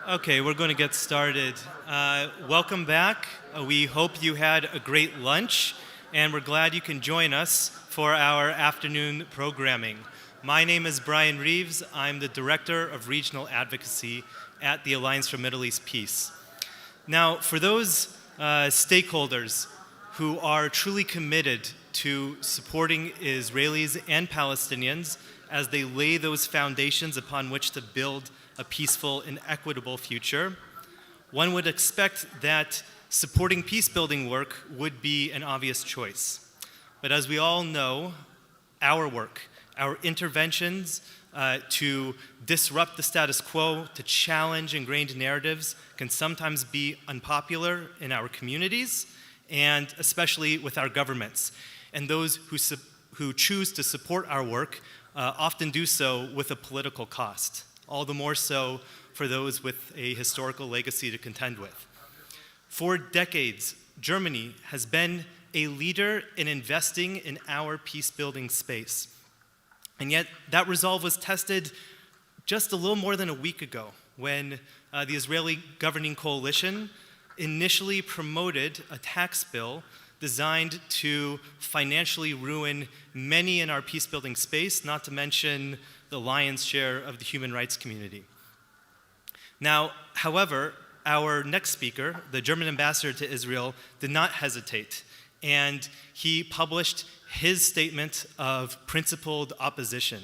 Okay, we're going to get started. Welcome back. We hope you had a great lunch, and we're glad you can join us for our afternoon programming. My name is Brian Reeves. I'm the Director of Regional Advocacy at the Alliance for Middle East Peace. Now, for those stakeholders who are truly committed to supporting Israelis and Palestinians as they lay those foundations upon which to build a peaceful and equitable future, one would expect that supporting peace-building work would be an obvious choice. But as we all know, our work, our interventions to disrupt the status quo, to challenge ingrained narratives, can sometimes be unpopular in our communities and especially with our governments. And those who choose to support our work often do so with a political cost, all the more so for those with a historical legacy to contend with. For decades, Germany has been a leader in investing in our peace-building space. And yet, that resolve was tested just a little more than a week ago when the Israeli governing coalition initially promoted a tax bill designed to financially ruin many in our peace-building space, not to mention the lion's share of the human rights community. Now, however, our next speaker, the German ambassador to Israel, did not hesitate, and he published his statement of principled opposition.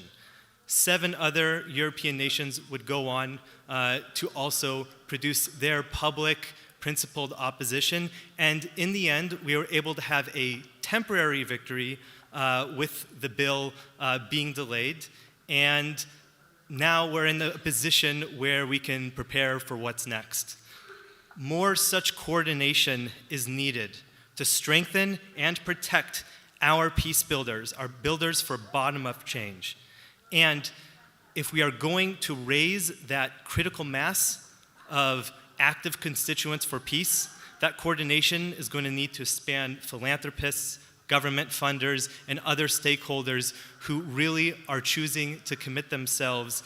7 other European nations would go on to also produce their public principled opposition, and in the end, we were able to have a temporary victory with the bill being delayed, and now we're in a position where we can prepare for what's next. More such coordination is needed to strengthen and protect our peace builders, our builders for bottom-up change. And if we are going to raise that critical mass of active constituents for peace, that coordination is going to need to span philanthropists, government funders, and other stakeholders who really are choosing to commit themselves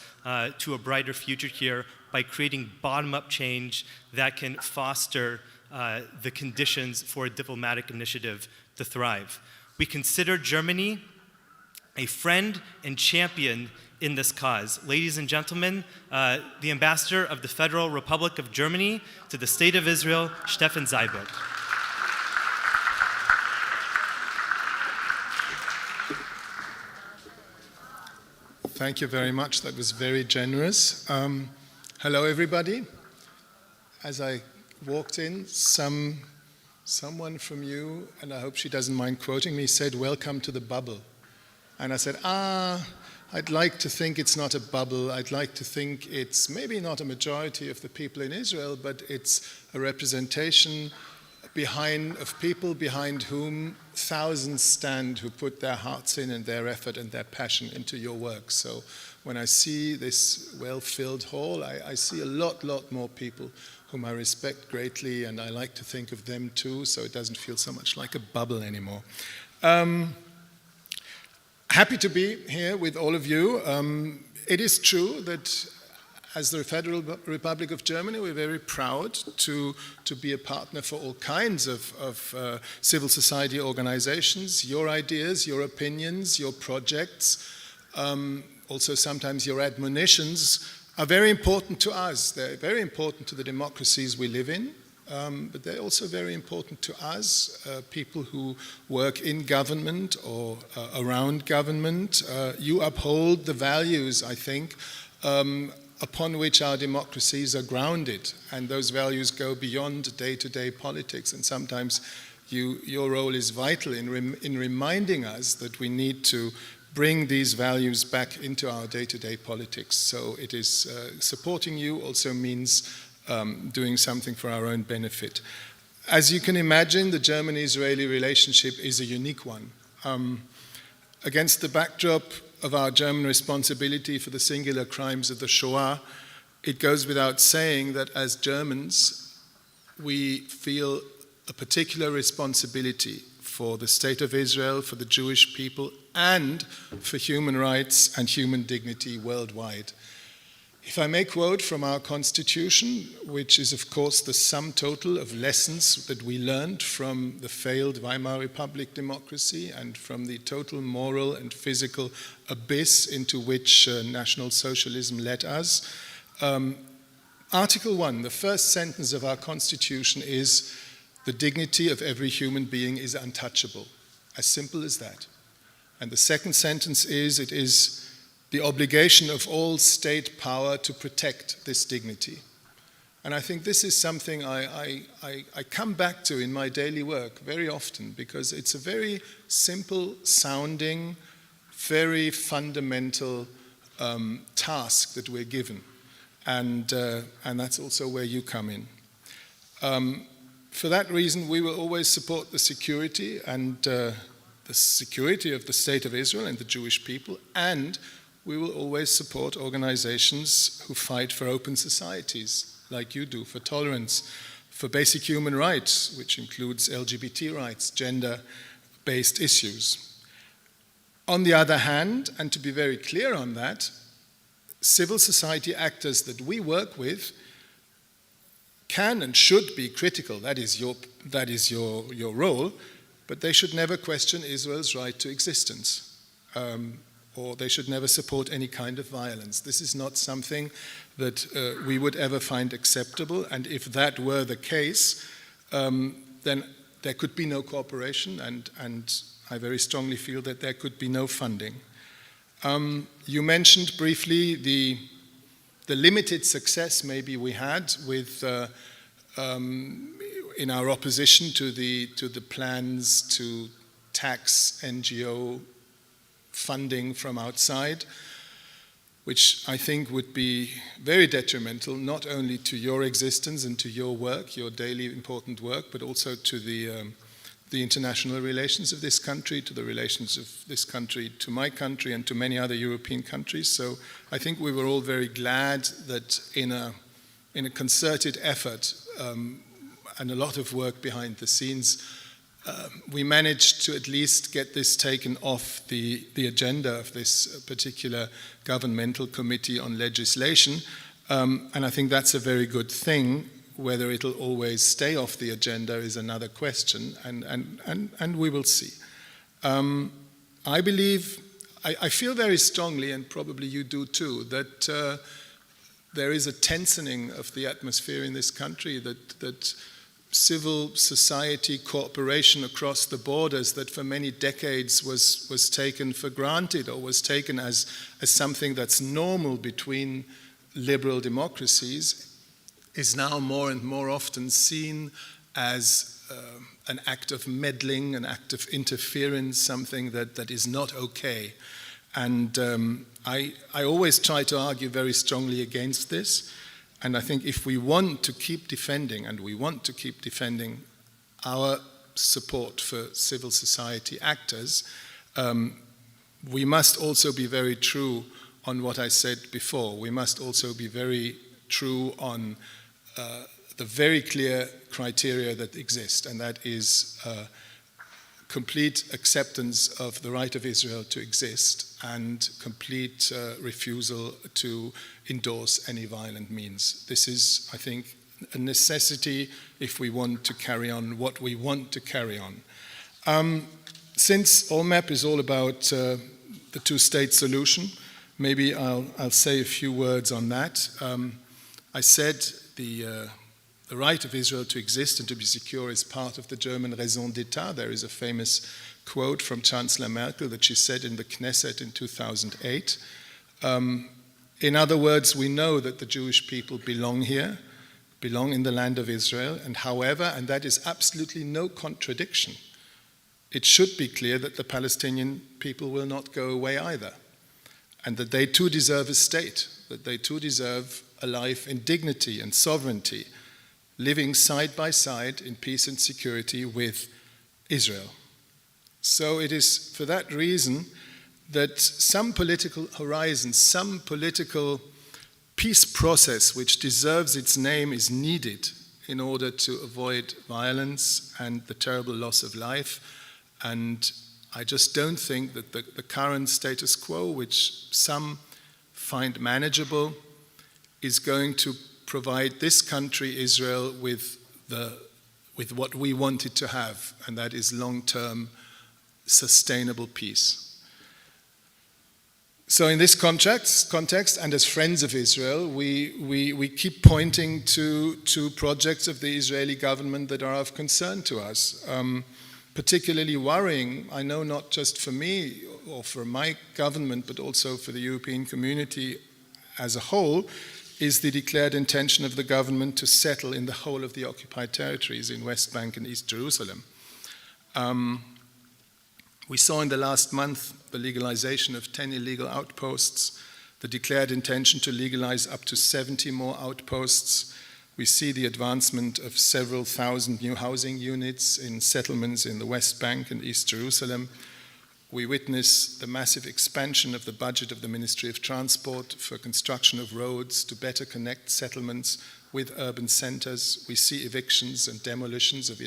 to a brighter future here by creating bottom-up change that can foster the conditions for a diplomatic initiative to thrive. We consider Germany a friend and champion in this cause. Ladies and gentlemen, the Ambassador of the Federal Republic of Germany to the State of Israel, Steffen Seibert. Thank you very much. That was very generous. Hello, everybody. As I walked in, someone from you, and I hope she doesn't mind quoting me, said, "Welcome to the bubble." And I said, I'd like to think it's not a bubble. I'd like to think it's maybe not a majority of the people in Israel, but it's a representation of people behind whom thousands stand who put their hearts in and their effort and their passion into your work. So when I see this well-filled hall, I see a lot more people whom I respect greatly, and I like to think of them too, so it doesn't feel so much like a bubble anymore. Happy to be here with all of you. It is true that as the Federal Republic of Germany, we're very proud to be a partner for all kinds of civil society organizations. Your ideas, your opinions, your projects, also sometimes your admonitions are very important to us. They're very important to the democracies we live in. But they're also very important to us, people who work in government or around government. You uphold the values, I think, upon which our democracies are grounded, and those values go beyond day-to-day politics, and sometimes your role is vital in reminding us that we need to bring these values back into our day-to-day politics. So it is supporting you also means doing something for our own benefit. As you can imagine, the German-Israeli relationship is a unique one. Against the backdrop of our German responsibility for the singular crimes of the Shoah, it goes without saying that as Germans, we feel a particular responsibility for the State of Israel, for the Jewish people, and for human rights and human dignity worldwide. If I may quote from our constitution, which is of course the sum total of lessons that we learned from the failed Weimar Republic democracy and from the total moral and physical abyss into which National Socialism led us. Article 1, the first sentence of our constitution is, the dignity of every human being is untouchable. As simple as that. And the second sentence is, it is the obligation of all state power to protect this dignity. And I think this is something I come back to in my daily work very often, because it's a very simple sounding, very fundamental task that we're given. And that's also where you come in. For that reason, we will always support the security and the security of the State of Israel and the Jewish people, and we will always support organizations who fight for open societies, like you do, for tolerance, for basic human rights, which includes LGBT rights, gender-based issues. On the other hand, and to be very clear on that, civil society actors that we work with can and should be critical. That is your role, but they should never question Israel's right to existence. Or they should never support any kind of violence. This is not something that we would ever find acceptable, and if that were the case, then there could be no cooperation, and I very strongly feel that there could be no funding. You mentioned briefly the limited success maybe we had with in our opposition to the plans to tax NGO funding from outside, which I think would be very detrimental not only to your existence and to your work, your daily important work, but also to the international relations of this country, to the relations of this country to my country and to many other European countries. So I think we were all very glad that in a concerted effort and a lot of work behind the scenes, we managed to at least get this taken off the agenda of this particular governmental committee on legislation. And I think that's a very good thing. Whether it'll always stay off the agenda is another question, and we will see. I believe, I feel very strongly, and probably you do too, that there is a tensioning of the atmosphere in this country, that civil society cooperation across the borders that for many decades was taken for granted, or was taken as something that's normal between liberal democracies, is now more and more often seen as an act of meddling, an act of interference, something that is not okay. And I always try to argue very strongly against this. And I think if we want to keep defending, and we want to keep defending our support for civil society actors, we must also be very true on what I said before. We must also be very true on the very clear criteria that exist, and that is complete acceptance of the right of Israel to exist and complete refusal to endorse any violent means. This is, I think, a necessity if we want to carry on what we want to carry on. Since ALLMEP is all about the two-state solution, maybe I'll say a few words on that. I said the right of Israel to exist and to be secure is part of the German raison d'etat. There is a famous quote from Chancellor Merkel that she said in the Knesset in 2008. In other words, we know that the Jewish people belong here, belong in the land of Israel, and however, and that is absolutely no contradiction, it should be clear that the Palestinian people will not go away either, and that they too deserve a state, that they too deserve a life in dignity and sovereignty, living side by side in peace and security with Israel. So it is for that reason that some political horizon, some political peace process which deserves its name is needed in order to avoid violence and the terrible loss of life. And I just don't think that the current status quo, which some find manageable, is going to provide this country, Israel, with what we want it to have, and that is long-term sustainable peace. So in this context, and as friends of Israel, we keep pointing to projects of the Israeli government that are of concern to us. Particularly worrying, I know, not just for me or for my government, but also for the European community as a whole, is the declared intention of the government to settle in the whole of the occupied territories in West Bank and East Jerusalem. We saw in the last month the legalization of 10 illegal outposts, the declared intention to legalize up to 70 more outposts. We see the advancement of several thousand new housing units in settlements in the West Bank and East Jerusalem. We witness the massive expansion of the budget of the Ministry of Transport for construction of roads to better connect settlements with urban centers. We see evictions and demolitions of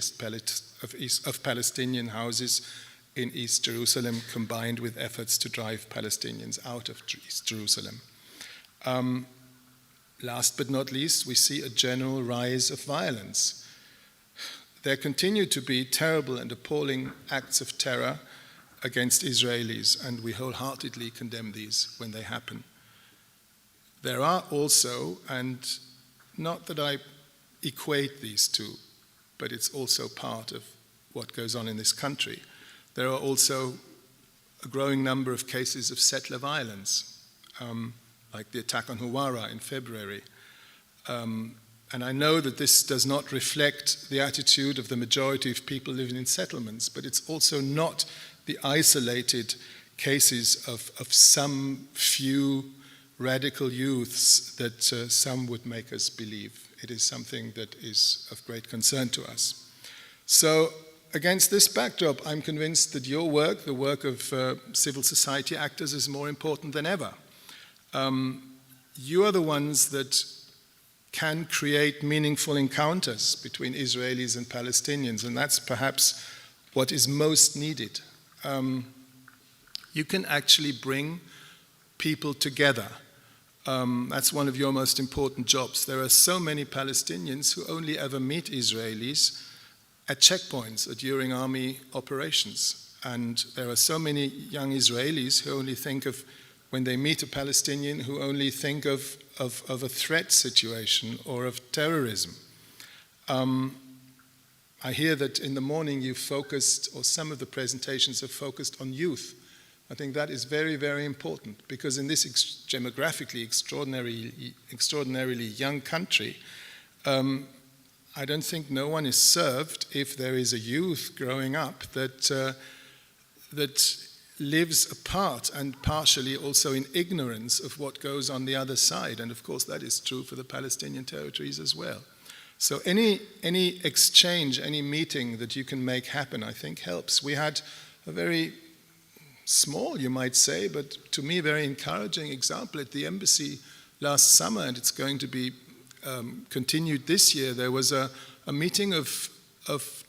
Palestinian houses in East Jerusalem, combined with efforts to drive Palestinians out of East Jerusalem. Last but not least, we see a general rise of violence. There continue to be terrible and appalling acts of terror against Israelis, and we wholeheartedly condemn these when they happen. There are also, and not that I equate these two, but it's also part of what goes on in this country, there are also a growing number of cases of settler violence, like the attack on Huwara in February. And I know that this does not reflect the attitude of the majority of people living in settlements, but it's also not the isolated cases of some few radical youths that some would make us believe. It is something that is of great concern to us. So against this backdrop, I'm convinced that your work, the work of civil society actors, is more important than ever. You are the ones that can create meaningful encounters between Israelis and Palestinians, and that's perhaps what is most needed. You can actually bring people together. That's one of your most important jobs. There are so many Palestinians who only ever meet Israelis at checkpoints or during army operations. And there are so many young Israelis who only think of, when they meet a Palestinian, who only think of a threat situation or of terrorism. I hear that in the morning you focused, or some of the presentations have focused on youth. I think that is very, very important, because in this demographically extraordinarily young country, I don't think no one is served if there is a youth growing up that lives apart and partially also in ignorance of what goes on the other side. And of course that is true for the Palestinian territories as well. So any exchange, any meeting that you can make happen, I think helps. We had a very small, you might say, but to me very encouraging example at the embassy last summer, and it's going to be continued this year. There was a meeting of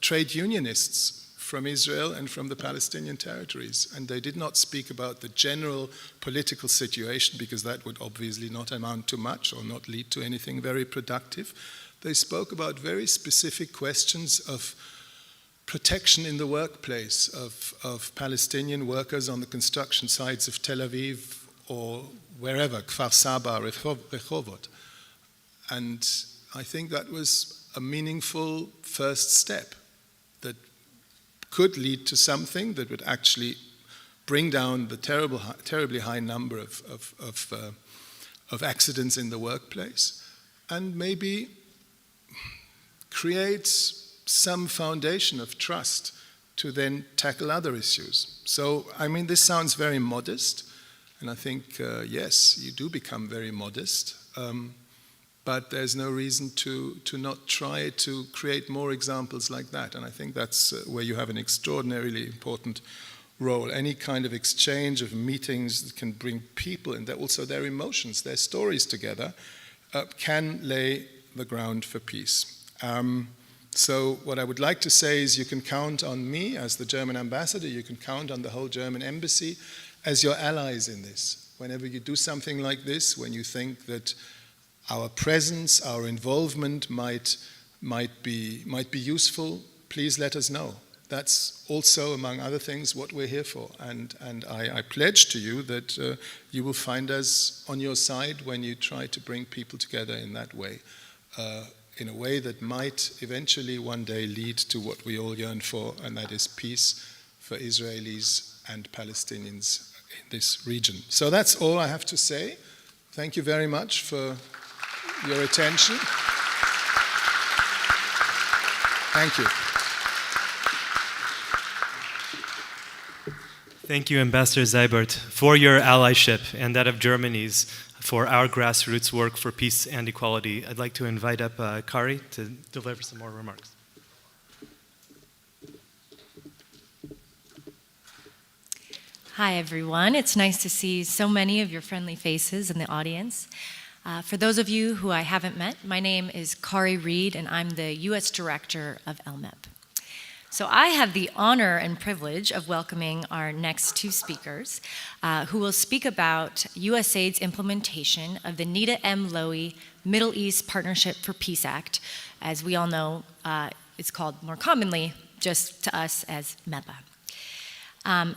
trade unionists from Israel and from the Palestinian territories, and they did not speak about the general political situation, because that would obviously not amount to much or not lead to anything very productive. They spoke about very specific questions of protection in the workplace of Palestinian workers on the construction sites of Tel Aviv or wherever, Kfar Saba, Rehovot. And I think that was a meaningful first step that could lead to something that would actually bring down the terribly high number of accidents in the workplace, and maybe create some foundation of trust to then tackle other issues. So, I mean, this sounds very modest, and I think, yes, you do become very modest, but there's no reason to not try to create more examples like that, and I think that's where you have an extraordinarily important role. Any kind of exchange of meetings that can bring people and also their emotions, their stories together, can lay the ground for peace. So what I would like to say is you can count on me as the German ambassador, you can count on the whole German embassy as your allies in this. Whenever you do something like this, when you think that our presence, our involvement might be useful, please let us know. That's also, among other things, what we're here for. And I pledge to you that you will find us on your side when you try to bring people together in that way, in a way that might eventually one day lead to what we all yearn for, and that is peace for Israelis and Palestinians in this region. So that's all I have to say. Thank you very much for your attention. Thank you. Thank you, Ambassador Seibert, for your allyship and that of Germany's for our grassroots work for peace and equality. I'd like to invite up Kari to deliver some more remarks. Hi, everyone. It's nice to see so many of your friendly faces in the audience. For those of you who I haven't met, my name is Kari Reed, and I'm the U.S. Director of ALLMEP. So I have the honor and privilege of welcoming our next two speakers, who will speak about USAID's implementation of the Nita M. Lowey Middle East Partnership for Peace Act. As we all know, it's called more commonly, just to us, as MEPPA.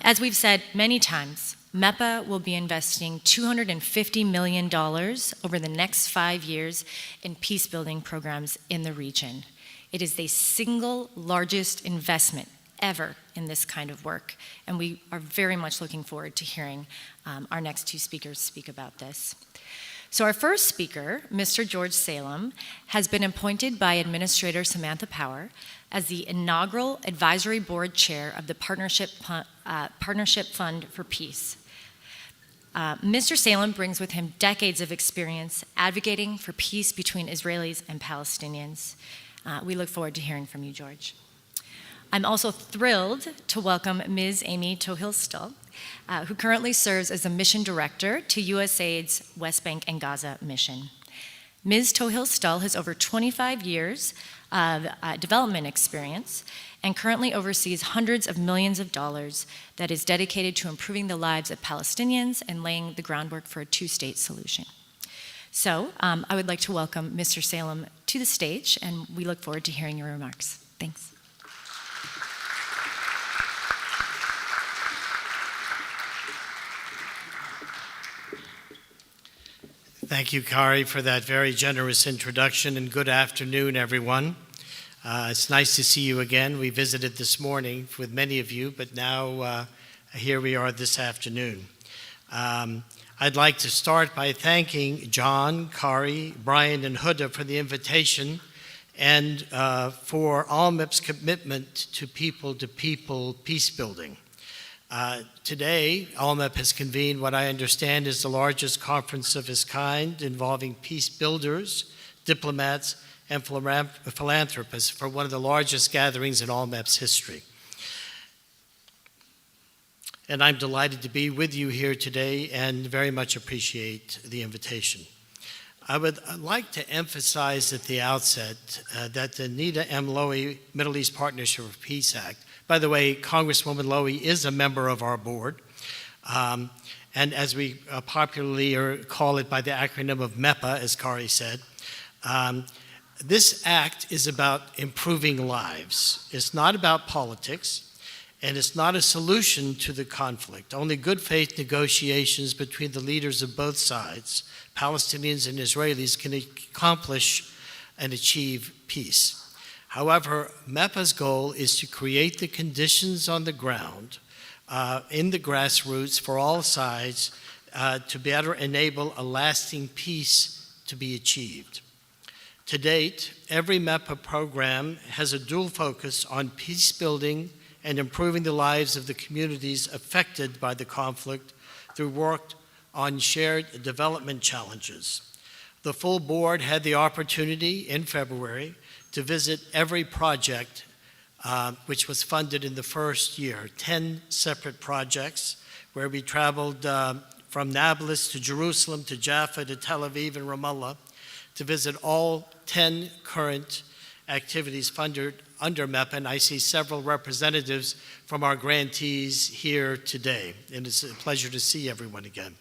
As we've said many times, MEPPA will be investing $250 million over the next 5 years in peace-building programs in the region. It is the single largest investment ever in this kind of work, and we are very much looking forward to hearing our next two speakers speak about this. So our first speaker, Mr. George Salem, has been appointed by Administrator Samantha Power as the inaugural Advisory Board Chair of the Partnership Fund for Peace. Mr. Salem brings with him decades of experience advocating for peace between Israelis and Palestinians. We look forward to hearing from you, George. I'm also thrilled to welcome Ms. Amy Tohill-Stull, who currently serves as the Mission Director to USAID's West Bank and Gaza mission. Ms. Tohill-Stull has over 25 years of development experience and currently oversees hundreds of millions of dollars that is dedicated to improving the lives of Palestinians and laying the groundwork for a two-state solution. So I would like to welcome Mr. Salem to the stage, and we look forward to hearing your remarks. Thanks. Thank you, Kari, for that very generous introduction, and good afternoon, everyone. It's nice to see you again. We visited this morning with many of you, but now here we are this afternoon. I'd like to start by thanking John, Kari, Brian, and Huda for the invitation and for ALLMEP's commitment to people-to-people peace building. Today, ALLMEP has convened what I understand is the largest conference of its kind involving peace builders, diplomats, and philanthropists for one of the largest gatherings in ALLMEP's history. And I'm delighted to be with you here today and very much appreciate the invitation. I would like to emphasize at the outset that the Nita M. Lowey Middle East Partnership for Peace Act, by the way, Congresswoman Lowey is a member of our board, and as we popularly call it by the acronym of MEPPA, as Kari said, this act is about improving lives. It's not about politics. And it's not a solution to the conflict. Only good faith negotiations between the leaders of both sides, Palestinians and Israelis, can accomplish and achieve peace. However, MEPPA's goal is to create the conditions on the ground, in the grassroots for all sides, to better enable a lasting peace to be achieved. To date, every MEPPA program has a dual focus on peace building and improving the lives of the communities affected by the conflict through work on shared development challenges. The full board had the opportunity in February to visit every project which was funded in the first year, 10 separate projects where we traveled from Nablus to Jerusalem to Jaffa to Tel Aviv and Ramallah to visit all 10 current activities funded under MEPPA, and I see several representatives from our grantees here today, and it's a pleasure to see everyone again.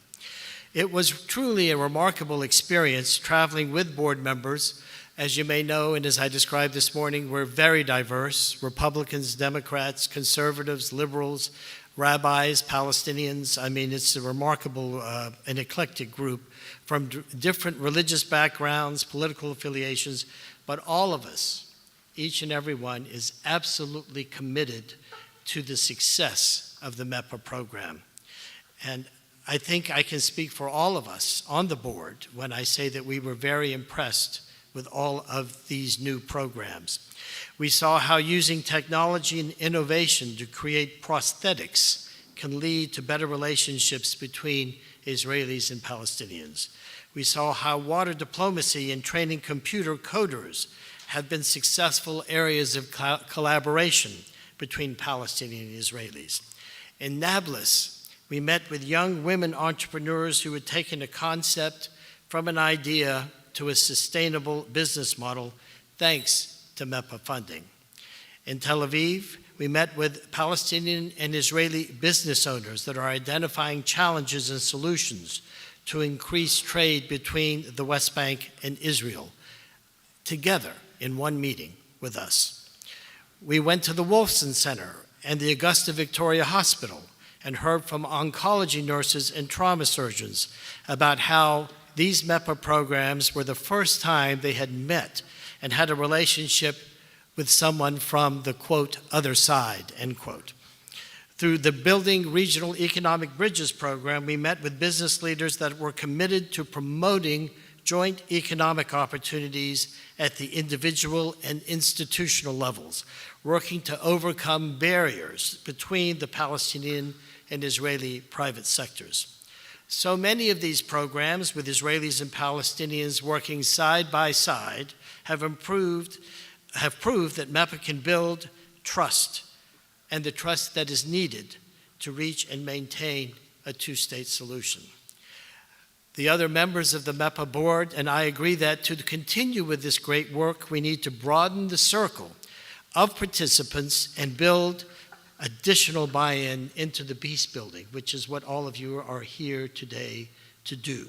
It was truly a remarkable experience traveling with board members. As you may know, and as I described this morning, we're very diverse: Republicans, Democrats, conservatives, liberals, rabbis, Palestinians. I mean, it's a remarkable and eclectic group from different religious backgrounds, political affiliations, but all of us, each and every one, is absolutely committed to the success of the MEPPA program. And I think I can speak for all of us on the board when I say that we were very impressed with all of these new programs. We saw how using technology and innovation to create prosthetics can lead to better relationships between Israelis and Palestinians. We saw how water diplomacy and training computer coders have been successful areas of collaboration between Palestinians and Israelis. In Nablus, we met with young women entrepreneurs who had taken a concept from an idea to a sustainable business model, thanks to MEPPA funding. In Tel Aviv, we met with Palestinian and Israeli business owners that are identifying challenges and solutions to increase trade between the West Bank and Israel, together in one meeting with us. We went to the Wolfson Center and the Augusta Victoria Hospital and heard from oncology nurses and trauma surgeons about how these MEPPA programs were the first time they had met and had a relationship with someone from the, quote, other side, end quote. Through the Building Regional Economic Bridges program, we met with business leaders that were committed to promoting joint economic opportunities at the individual and institutional levels, working to overcome barriers between the Palestinian and Israeli private sectors. So many of these programs, with Israelis and Palestinians working side by side, have proved that MEPPA can build trust, and the trust that is needed to reach and maintain a two-state solution. The other members of the MEPPA board and I agree that to continue with this great work, we need to broaden the circle of participants and build additional buy-in into the peace building, which is what all of you are here today to do.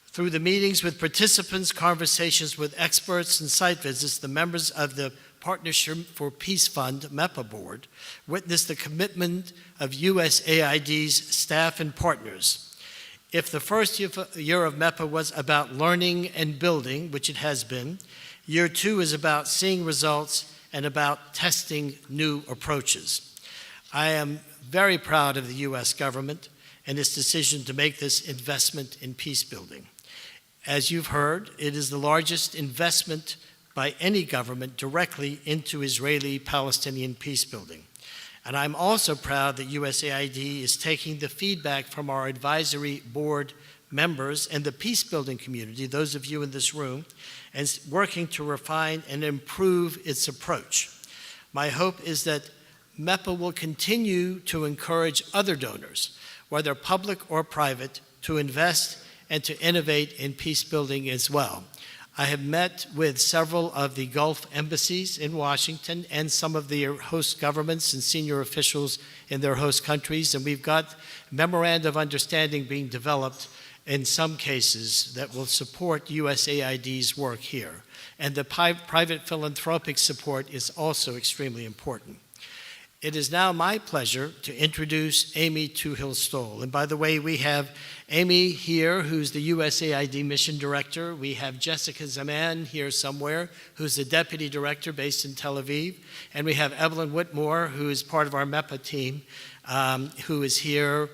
Through the meetings with participants, conversations with experts, and site visits, the members of the Partnership for Peace Fund, MEPPA board, witnessed the commitment of USAID's staff and partners. If the first year of MEPPA was about learning and building, which it has been, year 2 is about seeing results and about testing new approaches. I am very proud of the U.S. government and its decision to make this investment in peace building. As you've heard, it is the largest investment by any government directly into Israeli-Palestinian peace building. And I'm also proud that USAID is taking the feedback from our advisory board members and the peace building community, those of you in this room, and working to refine and improve its approach. My hope is that MEPPA will continue to encourage other donors, whether public or private, to invest and to innovate in peace building as well. I have met with several of the Gulf embassies in Washington and some of the host governments and senior officials in their host countries, and we've got memoranda of understanding being developed in some cases that will support USAID's work here. And the private philanthropic support is also extremely important. It is now my pleasure to introduce Amy Tohill-Stull. And by the way, we have Amy here, who's the USAID Mission Director. We have Jessica Zaman here somewhere, who's the Deputy Director based in Tel Aviv. And we have Evelyn Whitmore, who is part of our MEPPA team, who is here.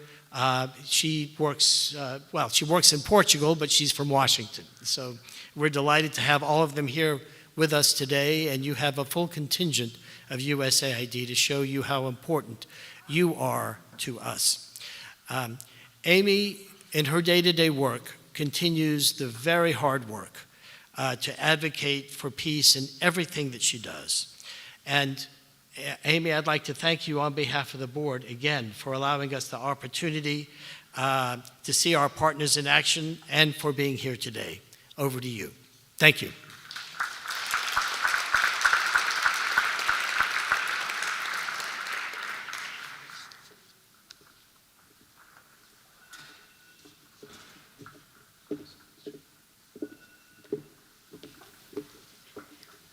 She works in Portugal, but she's from Washington. So we're delighted to have all of them here with us today, and you have a full contingent of USAID to show you how important you are to us. Amy, in her day-to-day work, continues the very hard work to advocate for peace in everything that she does. And Amy, I'd like to thank you on behalf of the board again for allowing us the opportunity to see our partners in action and for being here today. Over to you. Thank you.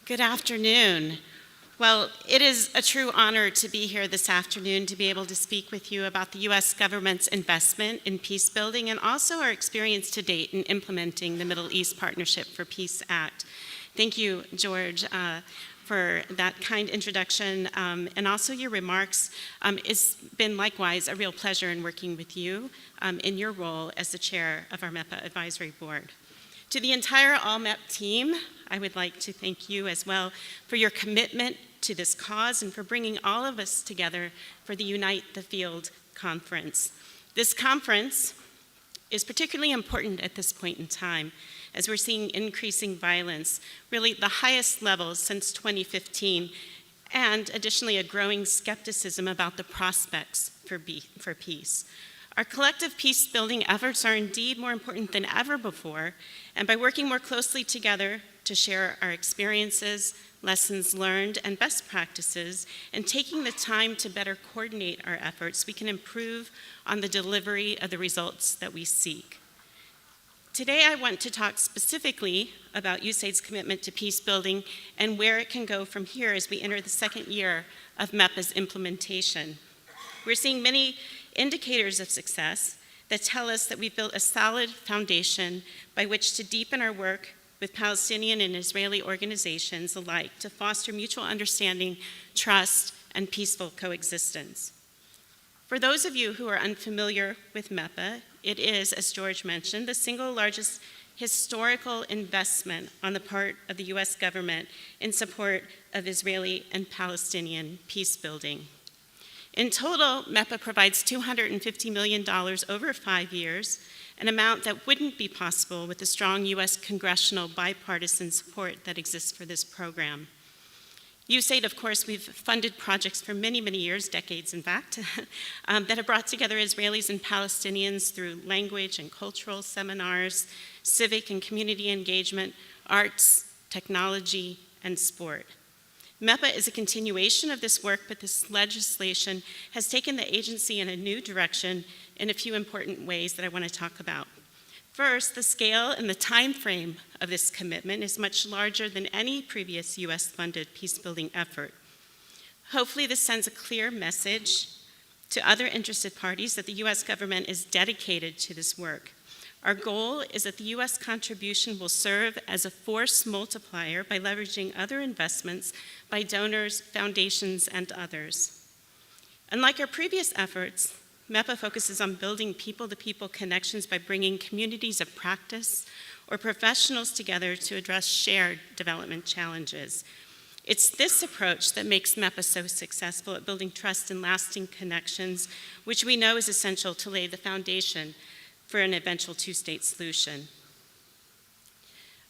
Good afternoon. Well, it is a true honor to be here this afternoon to be able to speak with you about the U.S. government's investment in peace building and also our experience to date in implementing the Middle East Partnership for Peace Act. Thank you, George, for that kind introduction and also your remarks. It's been likewise a real pleasure in working with you in your role as the chair of our MEPPA Advisory Board. To the entire ALLMEP team, I would like to thank you as well for your commitment to this cause and for bringing all of us together for the Unite the Field conference. This conference is particularly important at this point in time as we're seeing increasing violence, really the highest levels since 2015, and additionally a growing skepticism about the prospects for peace. Our collective peace-building efforts are indeed more important than ever before, and by working more closely together to share our experiences, lessons learned, and best practices, and taking the time to better coordinate our efforts, we can improve on the delivery of the results that we seek. Today, I want to talk specifically about USAID's commitment to peace building and where it can go from here as we enter the second year of MEPPA's implementation. We're seeing many indicators of success that tell us that we've built a solid foundation by which to deepen our work with Palestinian and Israeli organizations alike to foster mutual understanding, trust, and peaceful coexistence. For those of you who are unfamiliar with MEPPA, it is, as George mentioned, the single largest historical investment on the part of the U.S. government in support of Israeli and Palestinian peace building. In total, MEPPA provides $250 million over 5 years, an amount that wouldn't be possible with the strong U.S. congressional bipartisan support that exists for this program. USAID, of course, we've funded projects for many, many years, decades in fact, that have brought together Israelis and Palestinians through language and cultural seminars, civic and community engagement, arts, technology, and sport. MEPPA is a continuation of this work, but this legislation has taken the agency in a new direction in a few important ways that I want to talk about. First, the scale and the time frame of this commitment is much larger than any previous U.S.-funded peacebuilding effort. Hopefully, this sends a clear message to other interested parties that the U.S. government is dedicated to this work. Our goal is that the U.S. contribution will serve as a force multiplier by leveraging other investments by donors, foundations, and others. Unlike our previous efforts, MEPPA focuses on building people-to-people connections by bringing communities of practice or professionals together to address shared development challenges. It's this approach that makes MEPPA so successful at building trust and lasting connections, which we know is essential to lay the foundation for an eventual two-state solution.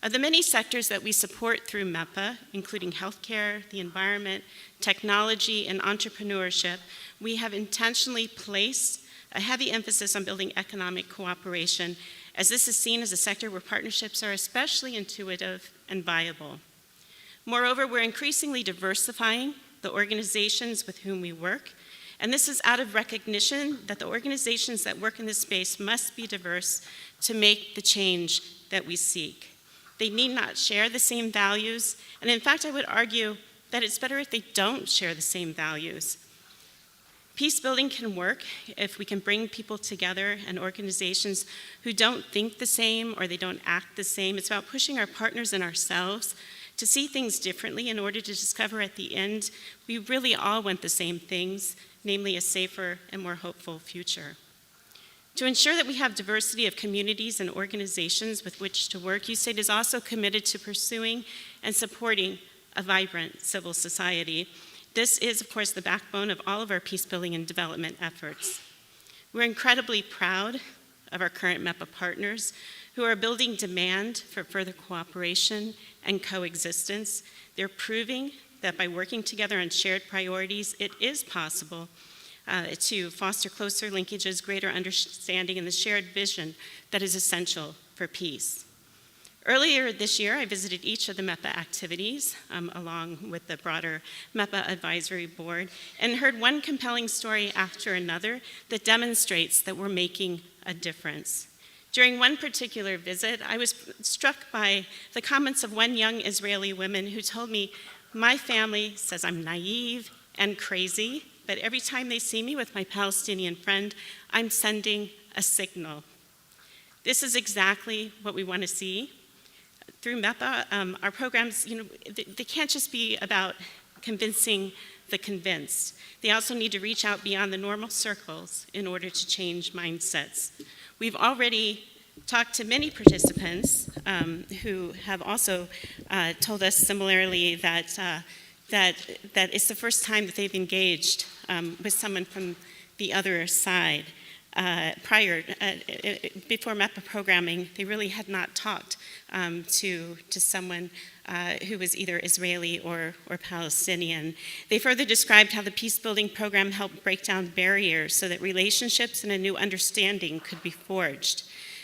Of the many sectors that we support through MEPPA, including healthcare, the environment, technology, and entrepreneurship, we have intentionally placed a heavy emphasis on building economic cooperation, as this is seen as a sector where partnerships are especially intuitive and viable. Moreover, we're increasingly diversifying the organizations with whom we work, and this is out of recognition that the organizations that work in this space must be diverse to make the change that we seek. They need not share the same values, and in fact, I would argue that it's better if they don't share the same values. Peace building can work if we can bring people together and organizations who don't think the same or they don't act the same. It's about pushing our partners and ourselves to see things differently in order to discover at the end we really all want the same things, namely a safer and more hopeful future. To ensure that we have diversity of communities and organizations with which to work, USAID is also committed to pursuing and supporting a vibrant civil society. This is, of course, the backbone of all of our peacebuilding and development efforts. We're incredibly proud of our current MEPPA partners who are building demand for further cooperation and coexistence. They're proving that by working together on shared priorities, it is possible to foster closer linkages, greater understanding, and the shared vision that is essential for peace. Earlier this year, I visited each of the MEPPA activities along with the broader MEPPA Advisory Board and heard one compelling story after another that demonstrates that we're making a difference. During one particular visit, I was struck by the comments of one young Israeli woman who told me, "My family says I'm naive and crazy, but every time they see me with my Palestinian friend, I'm sending a signal." This is exactly what we want to see. Through MEPPA, our programs, they can't just be about convincing the convinced. They also need to reach out beyond the normal circles in order to change mindsets. We've already talked to many participants who have also told us similarly that it's the first time that they've engaged with someone from the other side. Before MEPPA programming, they really had not talked to someone who was either Israeli or Palestinian. They further described how the peace-building program helped break down barriers so that relationships and a new understanding could be forged.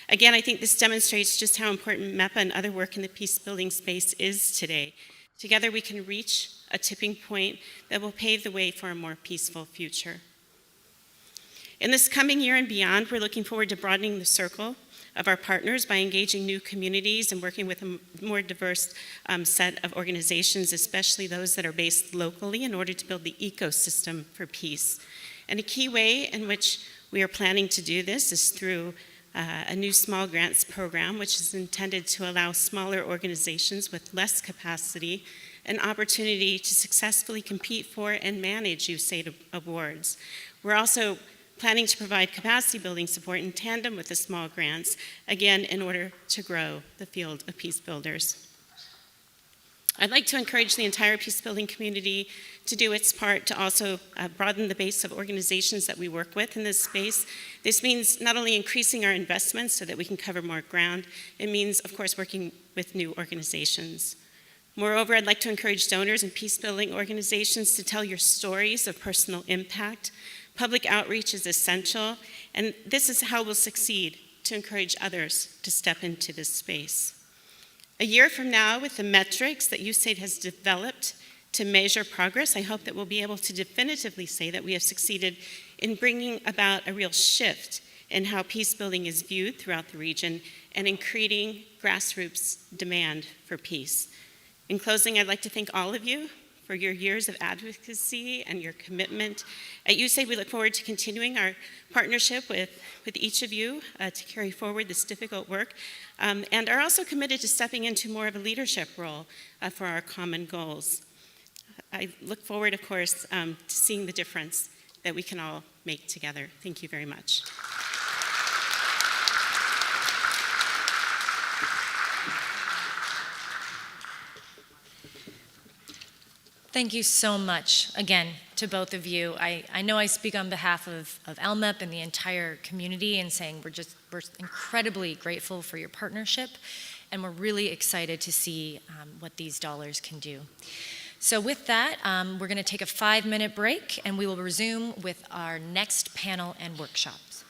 Again, I think this demonstrates just how important MEPPA and other work in the peace-building space is today. Together we can reach a tipping point that will pave the way for a more peaceful future. In this coming year and beyond, we're looking forward to broadening the circle of our partners by engaging new communities and working with a more diverse set of organizations, especially those that are based locally, in order to build the ecosystem for peace. And a key way in which we are planning to do this is through a new small grants program, which is intended to allow smaller organizations with less capacity an opportunity to successfully compete for and manage USAID awards. We're also planning to provide capacity building support in tandem with the small grants, again, in order to grow the field of peace builders. I'd like to encourage the entire peace building community to do its part to also broaden the base of organizations that we work with in this space. This means not only increasing our investments so that we can cover more ground, it means, of course, working with new organizations. Moreover, I'd like to encourage donors and peace building organizations to tell your stories of personal impact. Public outreach is essential, and this is how we'll succeed to encourage others to step into this space. A year from now, with the metrics that USAID has developed to measure progress, I hope that we'll be able to definitively say that we have succeeded in bringing about a real shift in how peace building is viewed throughout the region and in creating grassroots demand for peace. In closing, I'd like to thank all of you for your years of advocacy and your commitment. At USAID, we look forward to continuing our partnership with each of you to carry forward this difficult work, and are also committed to stepping into more of a leadership role for our common goals. I look forward, of course, to seeing the difference that we can all make together. Thank you very much. Thank you so much, again, to both of you. I know I speak on behalf of ALLMEP and the entire community in saying we're incredibly grateful for your partnership, and we're really excited to see what these dollars can do. So with that, we're going to take a 5-minute break, and we will resume with our next panel and workshops.